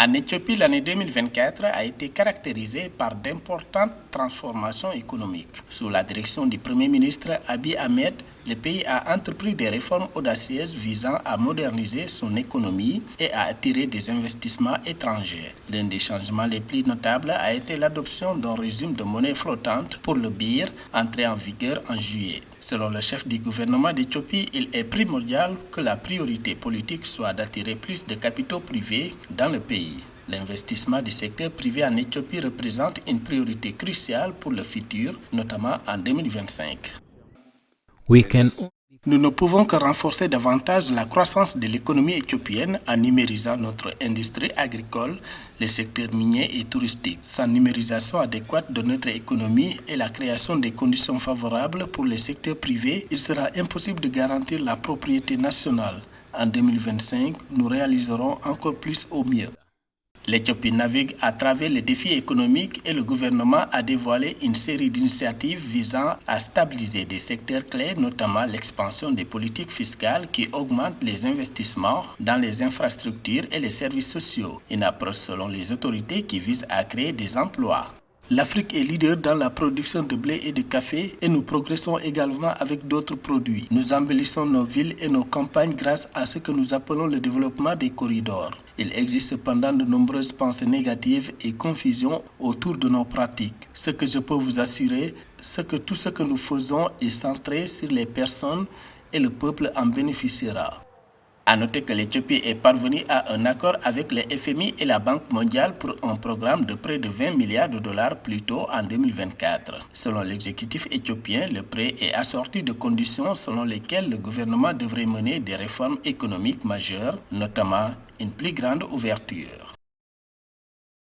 En Éthiopie, l'année 2024 a été caractérisée par d'importantes transformations économiques. Sous la direction du Premier ministre Abiy Ahmed, le pays a entrepris des réformes audacieuses visant à moderniser son économie et à attirer des investissements étrangers. L'un des changements les plus notables a été l'adoption d'un régime de monnaie flottante pour le birr, entré en vigueur en juillet. Selon le chef du gouvernement d'Éthiopie, il est primordial que la priorité politique soit d'attirer plus de capitaux privés dans le pays. L'investissement du secteur privé en Éthiopie représente une priorité cruciale pour le futur, notamment en 2025. Nous ne pouvons que renforcer davantage la croissance de l'économie éthiopienne en numérisant notre industrie agricole, les secteurs miniers et touristiques. Sans numérisation adéquate de notre économie et la création des conditions favorables pour les secteurs privés, il sera impossible de garantir la propriété nationale. En 2025, nous réaliserons encore plus au mieux. L'Éthiopie navigue à travers les défis économiques et le gouvernement a dévoilé une série d'initiatives visant à stabiliser des secteurs clés, notamment l'expansion des politiques fiscales qui augmentent les investissements dans les infrastructures et les services sociaux. Une approche selon les autorités qui vise à créer des emplois. L'Afrique est leader dans la production de blé et de café et nous progressons également avec d'autres produits. Nous embellissons nos villes et nos campagnes grâce à ce que nous appelons le développement des corridors. Il existe cependant de nombreuses pensées négatives et confusions autour de nos pratiques. Ce que je peux vous assurer, c'est que tout ce que nous faisons est centré sur les personnes et le peuple en bénéficiera. À noter que l'Éthiopie est parvenue à un accord avec le FMI et la Banque mondiale pour un programme de près de 20 milliards de dollars plus tôt en 2024. Selon l'exécutif éthiopien, le prêt est assorti de conditions selon lesquelles le gouvernement devrait mener des réformes économiques majeures, notamment une plus grande ouverture.